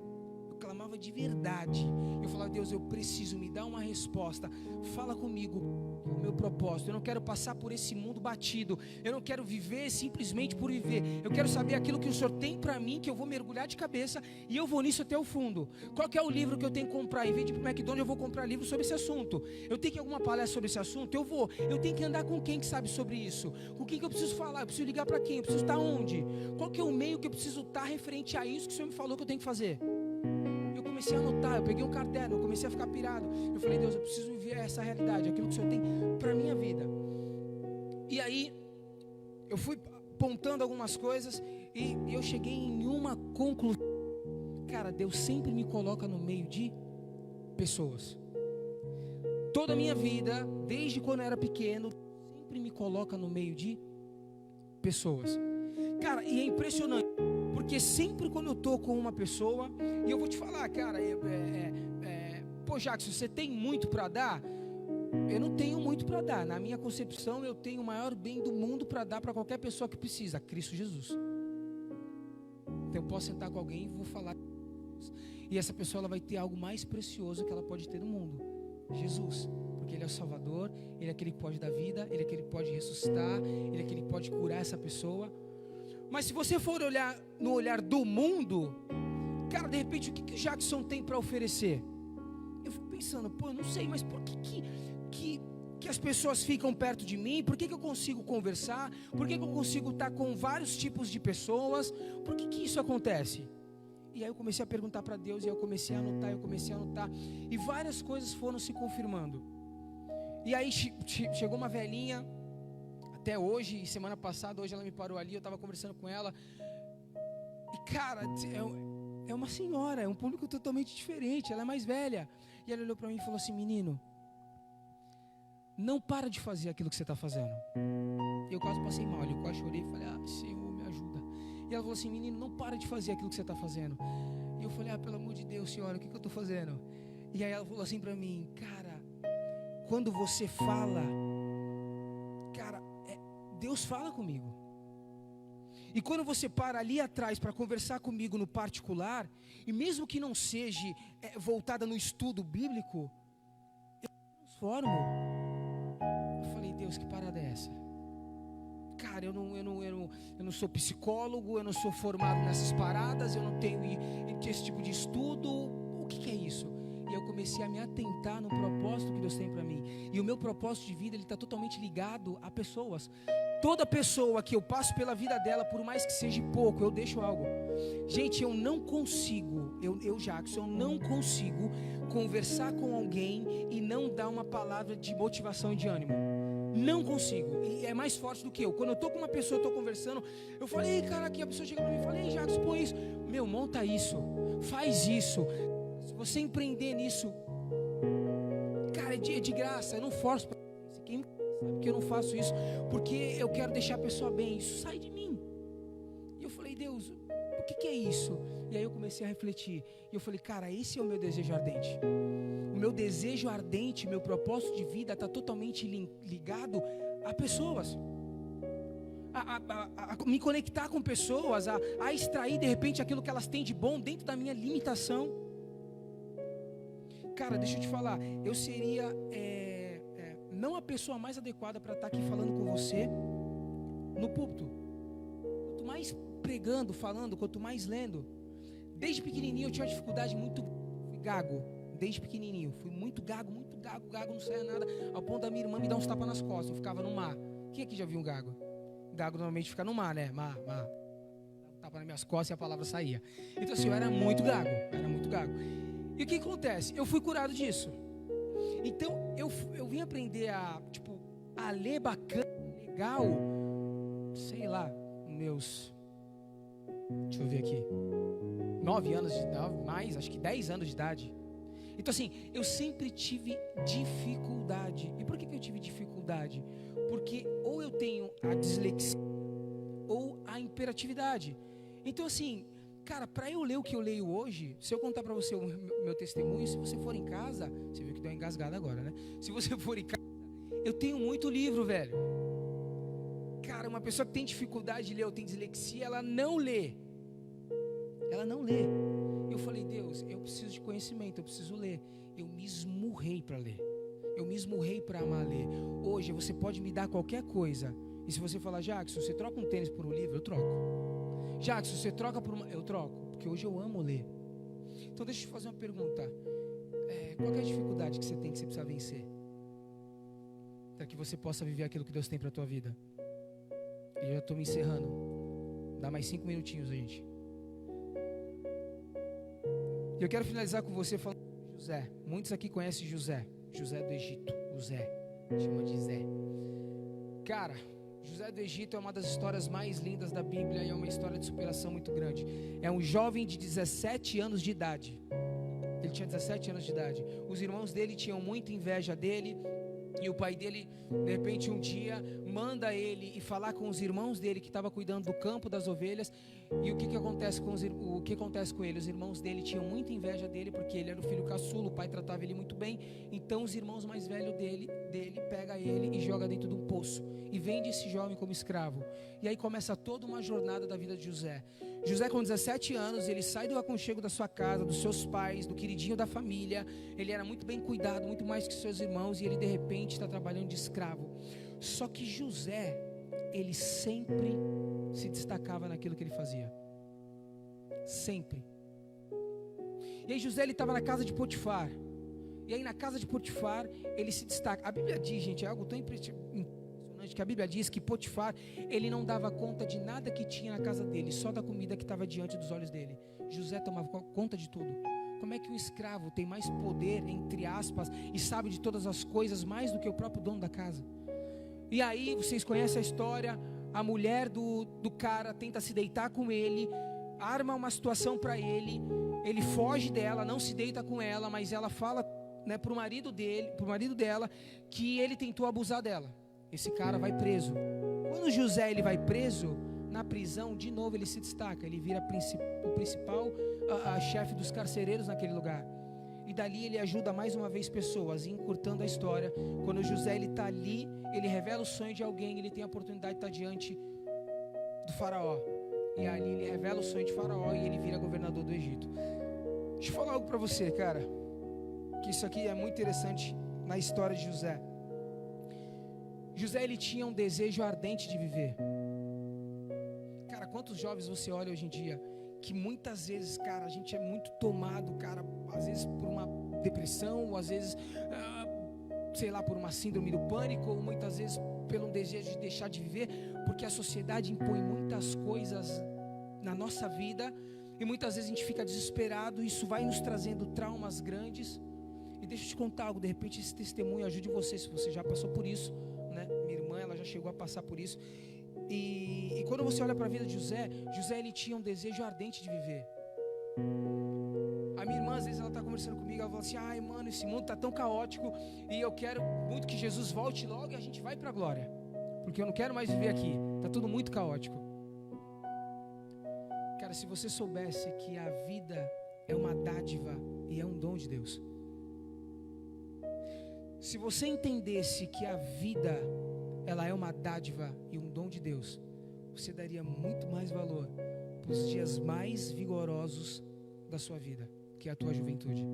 eu clamava de verdade. Eu falava: Deus, eu preciso, me dar uma resposta, fala comigo o meu propósito. Eu não quero passar por esse mundo batido, eu não quero viver simplesmente por viver. Eu quero saber aquilo que o Senhor tem para mim, que eu vou mergulhar de cabeça e eu vou nisso até o fundo. Qual que é o livro que eu tenho que comprar? Em vez de ir para o McDonald's, eu vou comprar livro sobre esse assunto. Eu tenho que ir alguma palestra sobre esse assunto? Eu vou. Eu tenho que andar com quem que sabe sobre isso? Com quem que eu preciso falar? Eu preciso ligar para quem? Eu preciso estar onde? Qual que é o meio que eu preciso estar referente a isso que o Senhor me falou que eu tenho que fazer? Eu comecei a anotar, eu peguei um caderno, eu comecei a ficar pirado. Eu falei: Deus, eu preciso viver essa realidade, aquilo que o Senhor tem para minha vida. E aí eu fui apontando algumas coisas e eu cheguei em uma conclusão. Cara, Deus sempre me coloca no meio de pessoas. Toda a minha vida, desde quando eu era pequeno, sempre me coloca no meio de pessoas. Cara, e é impressionante, porque sempre quando eu tô com uma pessoa, e eu vou te falar, cara, pô, Jackson, você tem muito para dar? Eu não tenho muito para dar. Na minha concepção, eu tenho o maior bem do mundo para dar para qualquer pessoa que precisa: Cristo Jesus. Então eu posso sentar com alguém e vou falar, e essa pessoa ela vai ter algo mais precioso que ela pode ter no mundo: Jesus. Porque Ele é o Salvador, Ele é aquele que pode dar vida, Ele é aquele que pode ressuscitar, Ele é aquele que pode curar essa pessoa. Mas se você for olhar no olhar do mundo, cara, de repente, o que o Jackson tem para oferecer? Eu fico pensando: pô, eu não sei, mas por que as pessoas ficam perto de mim? Por que eu consigo conversar? Por que eu consigo estar com vários tipos de pessoas? Por que isso acontece? E aí eu comecei a perguntar para Deus, e eu comecei a anotar, e várias coisas foram se confirmando. E aí chegou uma velhinha, até hoje, semana passada, hoje ela me parou ali, eu estava conversando com ela, e cara, é uma senhora, é um público totalmente diferente, ela é mais velha, e ela olhou para mim e falou assim: menino, não para de fazer aquilo que você está fazendo. Eu quase passei mal, eu quase chorei e falei: ah, Senhor, me ajuda. E ela falou assim: menino, não para de fazer aquilo que você está fazendo. E eu falei: ah, pelo amor de Deus, senhora, o que eu estou fazendo? E aí ela falou assim para mim: cara, quando você fala, cara, Deus fala comigo. E quando você para ali atrás para conversar comigo no particular, e mesmo que não seja voltada no estudo bíblico, eu me transformo. Deus, que parada é essa? Cara, eu não sou psicólogo, eu não sou formado nessas paradas, eu não tenho esse tipo de estudo. O que é isso? E eu comecei a me atentar no propósito que Deus tem para mim. E o meu propósito de vida, ele está totalmente ligado a pessoas. Toda pessoa que eu passo pela vida dela, por mais que seja pouco, eu deixo algo. Gente, eu não consigo, Jackson, eu não consigo conversar com alguém e não dar uma palavra de motivação e de ânimo. Não consigo, e é mais forte do que eu. Quando eu tô com uma pessoa, eu tô conversando, eu falei, cara, aqui a pessoa chega pra mim e fala, ei, Jackson, põe isso. Meu, monta isso, faz isso. Se você empreender nisso, cara, é de graça, eu não forço pra quem sabe que eu não faço isso porque eu quero deixar a pessoa bem. Isso sai de mim. E eu falei, Deus, o que é isso? E aí eu comecei a refletir. E eu falei, cara, esse é o meu desejo ardente. O meu desejo ardente, meu propósito de vida está totalmente ligado a pessoas. A me conectar com pessoas, a extrair de repente aquilo que elas têm de bom dentro da minha limitação. Cara, deixa eu te falar, eu seria não a pessoa mais adequada para estar aqui falando com você no púlpito. Quanto mais pregando, falando, quanto mais lendo. Desde pequenininho eu tinha uma dificuldade muito gago. Desde pequenininho, fui muito gago, não saía nada, ao ponto da minha irmã me dar uns tapas nas costas, eu ficava no mar. Quem aqui já viu um gago? Gago normalmente fica no mar, né? Mar. Tapa nas minhas costas e a palavra saía. Então assim, eu era muito gago. E o que acontece? Eu fui curado disso. Então, eu vim aprender a ler bacana, legal, sei lá, meus, deixa eu ver aqui, 9 anos de idade, mais, acho que 10 anos de idade. Então assim, eu sempre tive dificuldade. E por que eu tive dificuldade? Porque ou eu tenho a dislexia ou a hiperatividade. Então assim, cara, para eu ler o que eu leio hoje, se eu contar para você o meu testemunho, se você for em casa, você viu que deu uma engasgada agora, né? Se você for em casa, eu tenho muito livro, velho. Cara, uma pessoa que tem dificuldade de ler ou tem dislexia, ela não lê. Eu falei, Deus, eu preciso de conhecimento, eu preciso ler. Eu me esmurrei para ler. Eu me esmurrei para amar ler. Hoje você pode me dar qualquer coisa. E se você falar, Jackson, você troca um tênis por um livro, eu troco. Jackson, você troca por uma... Eu troco, porque hoje eu amo ler. Então deixa eu te fazer uma pergunta. Qual é a dificuldade que você tem, que você precisa vencer? Para que você possa viver aquilo que Deus tem para a tua vida. Eu já estou me encerrando. Dá mais 5 minutinhos, gente. E eu quero finalizar com você falando de José. Muitos aqui conhecem José do Egito. O Zé, chama de Zé. Cara, José do Egito é uma das histórias mais lindas da Bíblia e é uma história de superação muito grande. É um jovem de 17 anos de idade. Ele tinha 17 anos de idade. Os irmãos dele tinham muita inveja dele. E o pai dele, de repente, um dia manda ele ir falar com os irmãos dele que estava cuidando do campo das ovelhas. E o que acontece com ele? Os irmãos dele tinham muita inveja dele porque ele era o filho caçula, o pai tratava ele muito bem. Então os irmãos mais velhos dele pega ele e joga dentro de um poço e vende esse jovem como escravo. E aí começa toda uma jornada da vida de José. José, com 17 anos, ele sai do aconchego da sua casa, dos seus pais, do queridinho da família. Ele era muito bem cuidado, muito mais que seus irmãos, e ele de repente está trabalhando de escravo. Só que José, ele sempre se destacava naquilo que ele fazia. Sempre. E aí José, ele estava na casa de Potifar. E aí na casa de Potifar, ele se destaca. A Bíblia diz, gente, é algo tão impressionante, que a Bíblia diz que Potifar, ele não dava conta de nada que tinha na casa dele, só da comida que estava diante dos olhos dele. José tomava conta de tudo. Como é que um escravo tem mais poder, entre aspas, e sabe de todas as coisas mais do que o próprio dono da casa? E aí, vocês conhecem a história, a mulher do cara tenta se deitar com ele, arma uma situação para ele foge dela, não se deita com ela, mas ela fala, né, pro marido dela, que ele tentou abusar dela. Esse cara vai preso. Quando José ele vai preso, na prisão, de novo ele se destaca. Ele vira o principal chefe dos carcereiros naquele lugar. E dali ele ajuda mais uma vez pessoas, encurtando a história. Quando José ele está ali, ele revela o sonho de alguém, ele tem a oportunidade de estar diante do faraó. E ali ele revela o sonho de faraó e ele vira governador do Egito. Deixa eu falar algo para você, cara, que isso aqui é muito interessante na história de José. José, ele tinha um desejo ardente de viver. Cara, quantos jovens você olha hoje em dia, que muitas vezes, cara, a gente é muito tomado, cara, às vezes por uma depressão, ou às vezes, sei lá, por uma síndrome do pânico, ou muitas vezes pelo desejo de deixar de viver, porque a sociedade impõe muitas coisas na nossa vida, e muitas vezes a gente fica desesperado, e isso vai nos trazendo traumas grandes. E deixa eu te contar algo, de repente esse testemunho ajude você, se você já passou por isso, né? Minha irmã, ela já chegou a passar por isso. E quando você olha para a vida de José, ele tinha um desejo ardente de viver. A minha irmã, às vezes ela está conversando comigo, ela fala assim: ai mano, esse mundo está tão caótico, e eu quero muito que Jesus volte logo e a gente vai para a glória, porque eu não quero mais viver aqui, está tudo muito caótico. Cara, se você soubesse que a vida é uma dádiva e é um dom de Deus, se você entendesse que a vida, ela é uma dádiva e um dom de Deus, você daria muito mais valor para os dias mais vigorosos da sua vida, que é a tua juventude.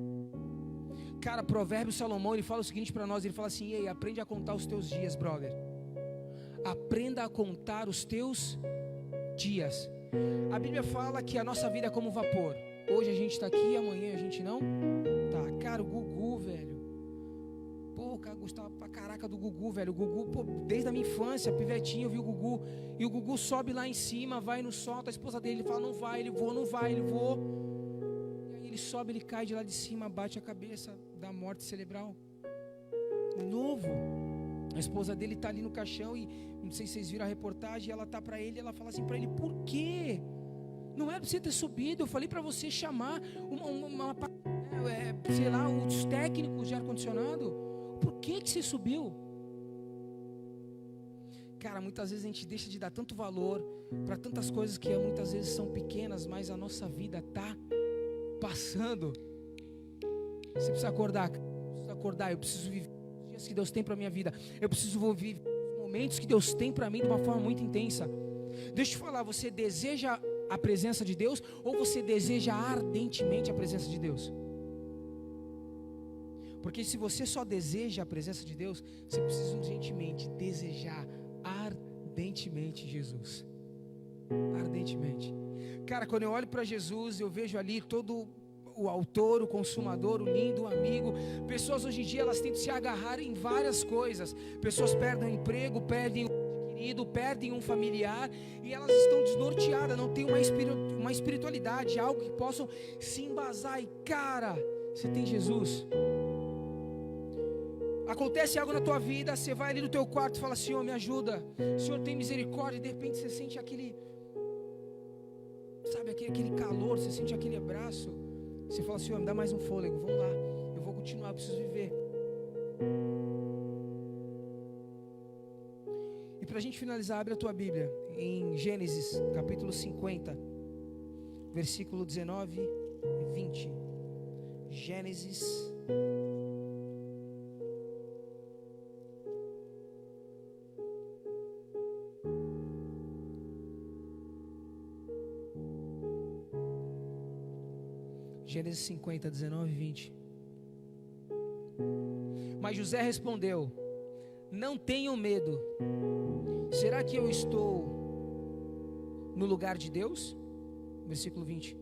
Cara, Provérbios Salomão, ele fala o seguinte para nós, ele fala assim: ei, aprende a contar os teus dias, brother. Aprenda a contar os teus dias. A Bíblia fala que a nossa vida é como vapor. Hoje a gente está aqui, amanhã a gente não tá. Cara, o Gugu, velho. Pô, cara, gostava pra caraca do Gugu, velho. O Gugu, pô, desde a minha infância, pivetinho, eu vi o Gugu. E o Gugu sobe lá em cima, vai no solto. A esposa dele fala: não vai, ele voa, não vai, ele voa. E aí ele sobe, ele cai de lá de cima, bate a cabeça, dá morte cerebral. Novo. A esposa dele tá ali no caixão e não sei se vocês viram a reportagem, ela tá para ele, ela fala assim para ele: por quê? Não era para você ter subido, eu falei para você chamar sei lá, os técnicos de ar-condicionado. Por que você subiu? Cara, muitas vezes a gente deixa de dar tanto valor para tantas coisas que muitas vezes são pequenas, mas a nossa vida tá passando. Você precisa acordar, eu preciso viver os dias que Deus tem para minha vida. Eu preciso viver os momentos que Deus tem para mim de uma forma muito intensa. Deixa eu te falar, você deseja a presença de Deus ou você deseja ardentemente a presença de Deus? Porque se você só deseja a presença de Deus, você precisa urgentemente desejar ardentemente Jesus. Ardentemente. Cara, quando eu olho para Jesus, eu vejo ali todo o autor, o consumador, o lindo, o amigo. Pessoas hoje em dia, elas tentam se agarrar em várias coisas. Pessoas perdem o emprego, perdem o querido, perdem um familiar, e elas estão desnorteadas, não tem uma espiritualidade, algo que possam se embasar. E cara, você tem Jesus. Acontece algo na tua vida, você vai ali no teu quarto e fala: Senhor, me ajuda, Senhor, tem misericórdia. E de repente você sente aquele, sabe, aquele calor, você sente aquele abraço. Você fala: Senhor, me dá mais um fôlego, vamos lá, eu vou continuar, eu preciso viver. E para a gente finalizar, abre a tua Bíblia em Gênesis capítulo 50, versículo 19 e 20. Gênesis Gênesis 50, 19 e 20. Mas José respondeu: não tenham medo. Será que eu estou no lugar de Deus? Versículo 20.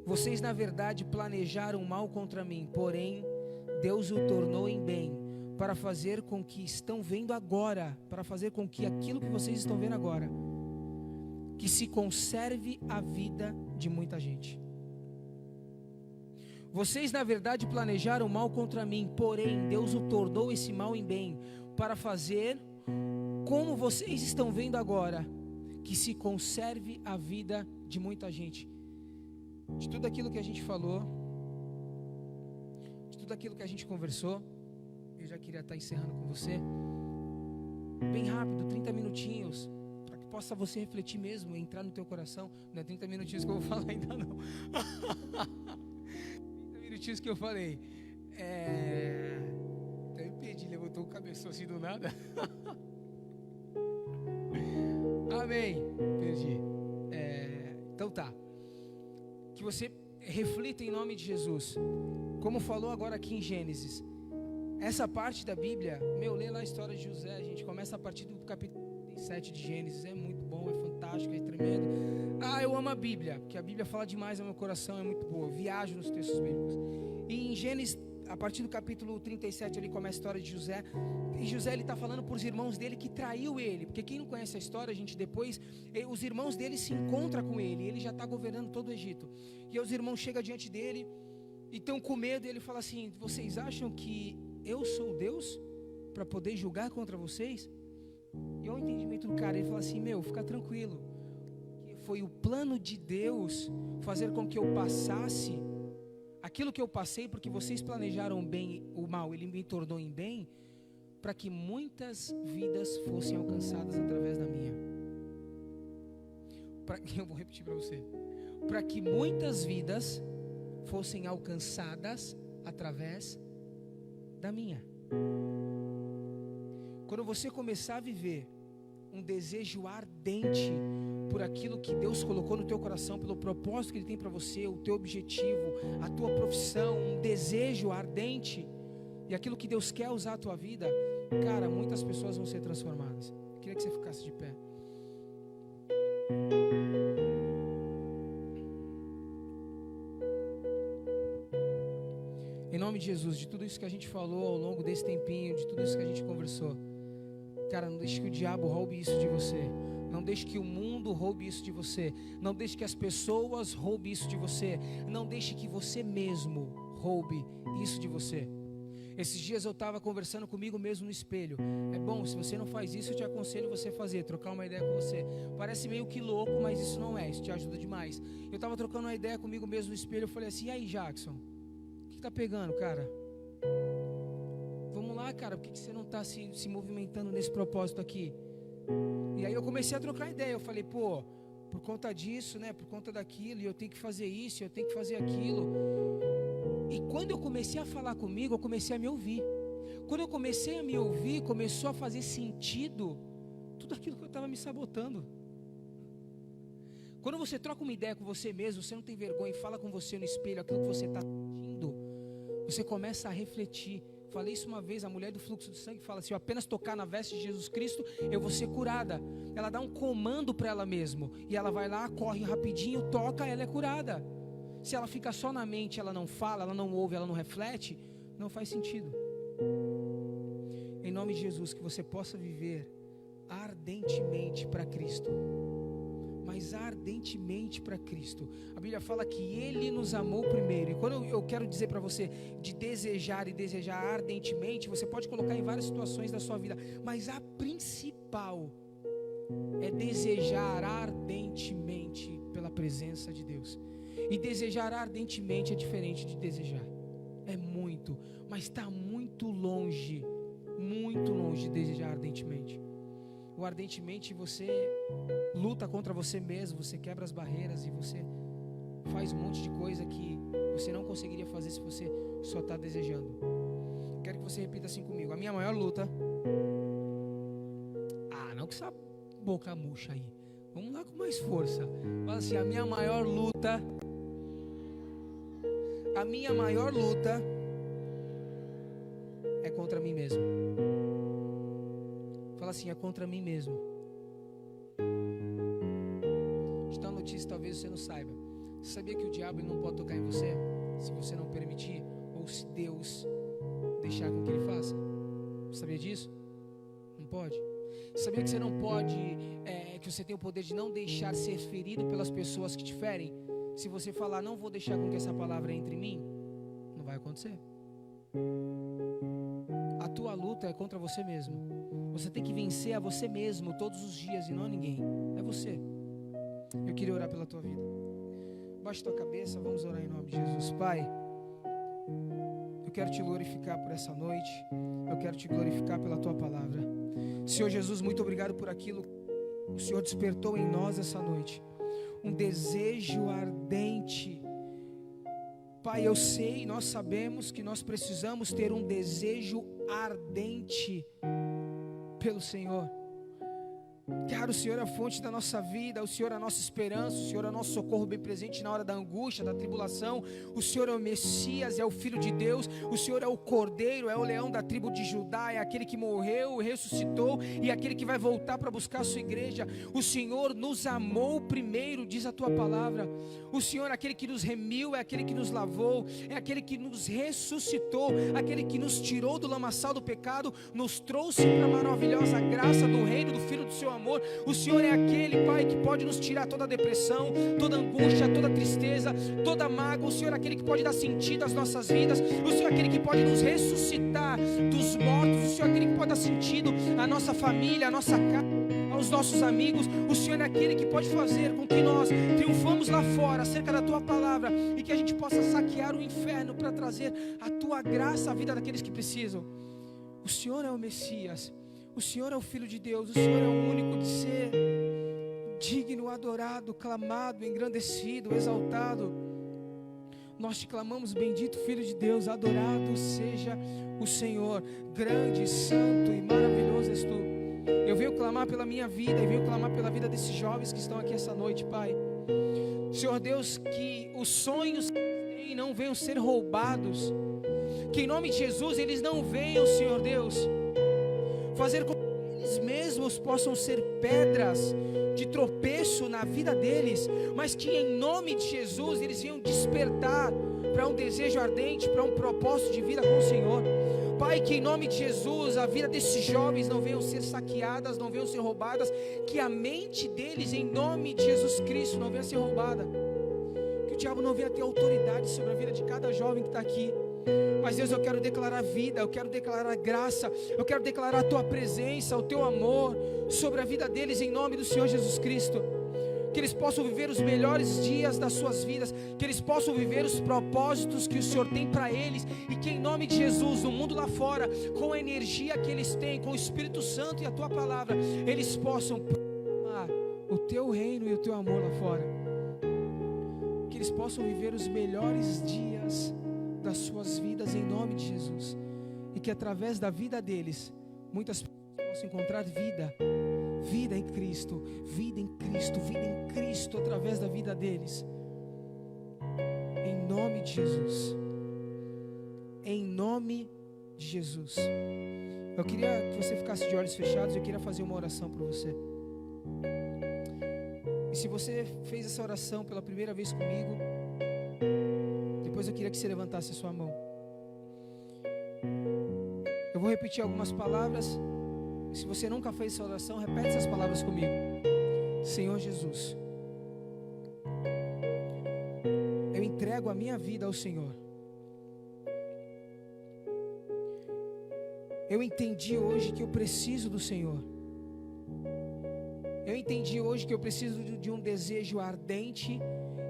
Vocês na verdade planejaram mal contra mim, porém Deus o tornou em bem, para fazer com que estão vendo agora, para fazer com que aquilo que vocês estão vendo agora, que se conserve a vida de muita gente. Vocês na verdade planejaram mal contra mim, porém Deus o tornou esse mal em bem, para fazer, como vocês estão vendo agora, que se conserve a vida de muita gente. De tudo aquilo que a gente falou, de tudo aquilo que a gente conversou, eu já queria estar encerrando com você, bem rápido, 30 minutinhos, para que possa você refletir mesmo, entrar no teu coração. Não é 30 minutinhos que eu vou falar ainda não. Que eu falei, até me perdi, levantou o cabeção assim do nada. Amém, perdi. Então tá, que você reflita em nome de Jesus, como falou agora aqui em Gênesis. essa parte da Bíblia, lê lá a história de José, a gente começa a partir do capítulo 37 de Gênesis, é muito bom, é fantástico, é tremendo. Eu amo a Bíblia, porque a Bíblia fala demais ao meu coração, é muito boa, eu viajo nos textos bíblicos. E em Gênesis, a partir do capítulo 37, ali começa a história de José, e José, ele está falando para os irmãos dele que traiu ele, porque quem não conhece a história, gente, depois, os irmãos dele se encontram com ele já está governando todo o Egito, e os irmãos chegam diante dele, e estão com medo, e ele fala assim: vocês acham que eu sou Deus para poder julgar contra vocês? E o entendimento do cara, ele fala assim: fica tranquilo, que foi o plano de Deus fazer com que eu passasse aquilo que eu passei, porque vocês planejaram bem o mal, ele me tornou em bem, para que muitas vidas fossem alcançadas através da minha. Eu vou repetir para você: para que muitas vidas fossem alcançadas através da minha. Quando você começar a viver um desejo ardente por aquilo que Deus colocou no teu coração, pelo propósito que Ele tem para você, o teu objetivo, a tua profissão, um desejo ardente, e aquilo que Deus quer usar a tua vida, cara, muitas pessoas vão ser transformadas. Eu queria que você ficasse de pé. Em nome de Jesus, de tudo isso que a gente falou ao longo desse tempinho, de tudo isso que a gente conversou, cara, não deixe que o diabo roube isso de você. Não deixe que o mundo roube isso de você. Não deixe que as pessoas roubem isso de você. Não deixe que você mesmo roube isso de você. Esses dias eu estava conversando comigo mesmo no espelho. É bom, se você não faz isso, eu te aconselho você a fazer, trocar uma ideia com você. Parece meio que louco, mas isso não é, isso te ajuda demais. Eu estava trocando uma ideia comigo mesmo no espelho, eu falei assim: e aí, Jackson, o que tá pegando, cara? Vamos lá, cara, por que você não está se movimentando nesse propósito aqui? E aí eu comecei a trocar ideia, eu falei: pô, por conta disso, né, por conta daquilo, e eu tenho que fazer isso, eu tenho que fazer aquilo. E quando eu comecei a falar comigo, eu comecei a me ouvir. Quando eu comecei a me ouvir, começou a fazer sentido tudo aquilo que eu estava me sabotando. Quando você troca uma ideia com você mesmo, você não tem vergonha e fala com você no espelho aquilo que você está sentindo, você começa a refletir. Falei isso uma vez, a mulher do fluxo de sangue fala: se eu apenas tocar na veste de Jesus Cristo, eu vou ser curada. Ela dá um comando para ela mesma, e ela vai lá, corre rapidinho, toca, ela é curada. Se ela fica só na mente, ela não fala, ela não ouve, ela não reflete, não faz sentido. Em nome de Jesus, que você possa viver ardentemente para Cristo, mas ardentemente para Cristo. A Bíblia fala que Ele nos amou primeiro. E quando eu quero dizer para você de desejar e desejar ardentemente, você pode colocar em várias situações da sua vida, mas a principal é desejar ardentemente pela presença de Deus. E desejar ardentemente é diferente de desejar. É muito, mas está muito longe de desejar ardentemente. O ardentemente, você luta contra você mesmo, você quebra as barreiras e você faz um monte de coisa que você não conseguiria fazer se você só está desejando. Quero que você repita assim comigo: a minha maior luta... não com essa boca murcha aí. Vamos lá com mais força. Fala assim: a minha maior luta... A minha maior luta é contra mim mesmo. Fala assim: é contra mim mesmo. Está uma notícia, talvez você não saiba. Você sabia que o diabo ele não pode tocar em você se você não permitir, ou se Deus deixar com que ele faça? Você sabia disso? Não pode. Você sabia que você não pode, que você tem o poder de não deixar ser ferido pelas pessoas que te ferem? Se você falar: não vou deixar com que essa palavra entre em mim, não vai acontecer. A tua luta é contra você mesmo. Você tem que vencer a você mesmo todos os dias e não a ninguém. É você. Eu queria orar pela tua vida. Baixa tua cabeça, vamos orar em nome de Jesus. Pai, eu quero te glorificar por essa noite. Eu quero te glorificar pela tua palavra. Senhor Jesus, muito obrigado por aquilo que o Senhor despertou em nós essa noite. Um desejo ardente. Pai, eu sei, nós sabemos que nós precisamos ter um desejo ardente pelo Senhor. Cara, o Senhor é a fonte da nossa vida, o Senhor é a nossa esperança, o Senhor é o nosso socorro bem presente na hora da angústia, da tribulação. O Senhor é o Messias, é o Filho de Deus, o Senhor é o Cordeiro, é o leão da tribo de Judá, é aquele que morreu, ressuscitou e é aquele que vai voltar para buscar a sua igreja. O Senhor nos amou primeiro, diz a tua palavra. O Senhor é aquele que nos remiu, é aquele que nos lavou, é aquele que nos ressuscitou, aquele que nos tirou do lamaçal do pecado, nos trouxe para a maravilhosa graça do reino do Filho do seu amor. O Senhor é aquele, Pai, que pode nos tirar toda a depressão, toda a angústia, toda a tristeza, toda a mágoa. O Senhor é aquele que pode dar sentido às nossas vidas. O Senhor é aquele que pode nos ressuscitar dos mortos. O Senhor é aquele que pode dar sentido à nossa família, à nossa casa, aos nossos amigos. O Senhor é aquele que pode fazer com que nós triunfamos lá fora acerca da tua palavra e que a gente possa saquear o inferno para trazer a tua graça à vida daqueles que precisam. O Senhor é o Messias, o Senhor é o Filho de Deus, o Senhor é o único de ser digno, adorado, clamado, engrandecido, exaltado. Nós te clamamos, bendito Filho de Deus, adorado seja o Senhor, grande, santo e maravilhoso és tu. Eu venho clamar pela minha vida, eu venho clamar pela vida desses jovens que estão aqui essa noite, Pai. Senhor Deus, que os sonhos que eles têm não venham ser roubados, que em nome de Jesus eles não venham, Senhor Deus, fazer com que eles mesmos possam ser pedras de tropeço na vida deles, mas que em nome de Jesus eles venham despertar para um desejo ardente, para um propósito de vida com o Senhor. Pai, que em nome de Jesus a vida desses jovens não venham ser saqueadas, não venham ser roubadas, que a mente deles em nome de Jesus Cristo não venha ser roubada, que o diabo não venha ter autoridade sobre a vida de cada jovem que está aqui. Mas Deus, eu quero declarar vida, eu quero declarar graça, eu quero declarar a tua presença, o teu amor sobre a vida deles em nome do Senhor Jesus Cristo. Que eles possam viver os melhores dias das suas vidas, que eles possam viver os propósitos que o Senhor tem para eles, e que em nome de Jesus, no mundo lá fora, com a energia que eles têm, com o Espírito Santo e a tua palavra, eles possam proclamar o teu reino e o teu amor lá fora. Que eles possam viver os melhores dias das suas vidas em nome de Jesus, e que através da vida deles muitas pessoas possam encontrar vida em Cristo, vida em Cristo, vida em Cristo através da vida deles, em nome de Jesus, em nome de Jesus. Eu queria que você ficasse de olhos fechados, eu queria fazer uma oração para você. E se você fez essa oração pela primeira vez comigo, depois eu queria que você levantasse a sua mão. Eu vou repetir algumas palavras. Se você nunca fez essa oração, repete essas palavras comigo. Senhor Jesus, eu entrego a minha vida ao Senhor. Eu entendi hoje que eu preciso do Senhor. Eu entendi hoje que eu preciso de um desejo ardente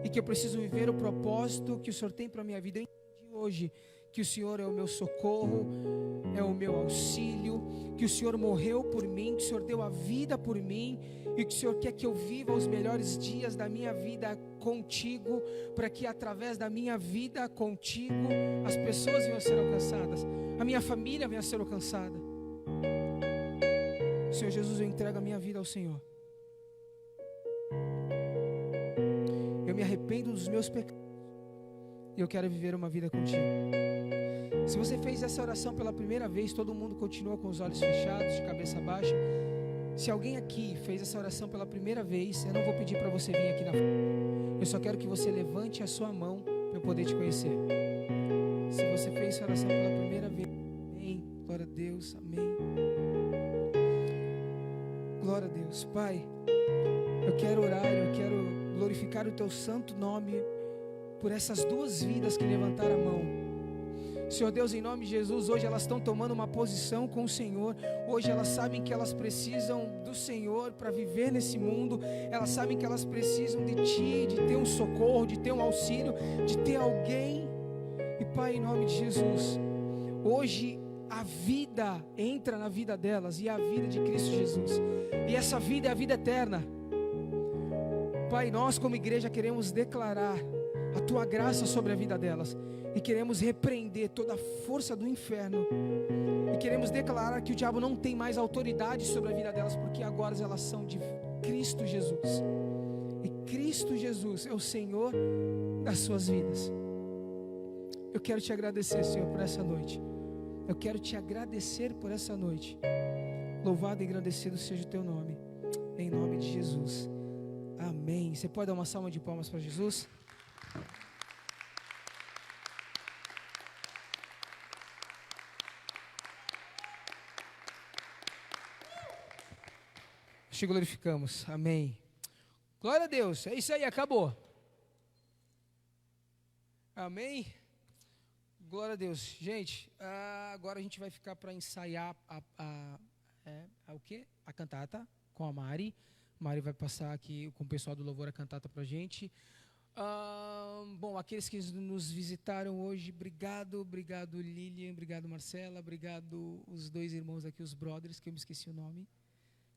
e que eu preciso viver o propósito que o Senhor tem para a minha vida. Eu entendi hoje que o Senhor é o meu socorro, é o meu auxílio, que o Senhor morreu por mim, que o Senhor deu a vida por mim, e que o Senhor quer que eu viva os melhores dias da minha vida contigo, para que através da minha vida contigo, as pessoas venham a ser alcançadas, a minha família venha a ser alcançada. Senhor Jesus, eu entrego a minha vida ao Senhor. Eu me arrependo dos meus pecados, e eu quero viver uma vida contigo. Se você fez essa oração pela primeira vez, todo mundo continua com os olhos fechados, de cabeça baixa. Se alguém aqui fez essa oração pela primeira vez, eu não vou pedir para você vir aqui na frente. Eu só quero que você levante a sua mão para eu poder te conhecer. Se você fez essa oração pela primeira vez, amém. Glória a Deus, amém. Glória a Deus. Pai, eu quero orar, eu quero glorificar o teu santo nome por essas duas vidas que levantaram a mão. Senhor Deus, em nome de Jesus, hoje elas estão tomando uma posição com o Senhor. Hoje elas sabem que elas precisam do Senhor para viver nesse mundo. Elas sabem que elas precisam de Ti, de ter um socorro, de ter um auxílio, de ter alguém. E Pai, em nome de Jesus, hoje a vida entra na vida delas, e a vida de Cristo Jesus, e essa vida é a vida eterna. Pai, nós como igreja queremos declarar a Tua graça sobre a vida delas. E queremos repreender toda a força do inferno. E queremos declarar que o diabo não tem mais autoridade sobre a vida delas, porque agora elas são de Cristo Jesus. E Cristo Jesus é o Senhor das suas vidas. Eu quero te agradecer, Senhor, por essa noite. Eu quero te agradecer por essa noite. Louvado e agradecido seja o teu nome. Em nome de Jesus. Amém. Você pode dar uma salva de palmas para Jesus? Te glorificamos. Amém. Glória a Deus. É isso aí, acabou. Amém. Glória a Deus. Gente, agora a gente vai ficar para ensaiar o quê? A cantata com a Mari. Mari vai passar aqui com o pessoal do Louvor a cantata para a gente. Bom, aqueles que nos visitaram hoje, obrigado Lilian, obrigado Marcela, obrigado os dois irmãos aqui, os brothers, que eu me esqueci o nome.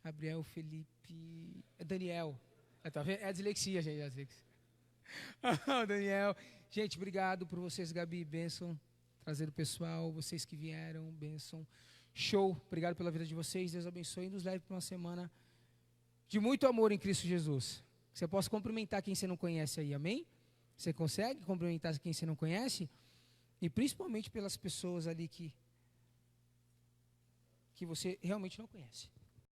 Gabriel, Felipe, Daniel. Tá vendo? É a dislexia, gente. É a dislexia. Daniel. Gente, obrigado por vocês, Gabi, bênção. Trazer o pessoal, vocês que vieram, bênção. Show. Obrigado pela vida de vocês. Deus abençoe e nos leve para uma semana de muito amor em Cristo Jesus. Que você possa cumprimentar quem você não conhece aí, amém? Você consegue cumprimentar quem você não conhece? E principalmente pelas pessoas ali que você realmente não conhece.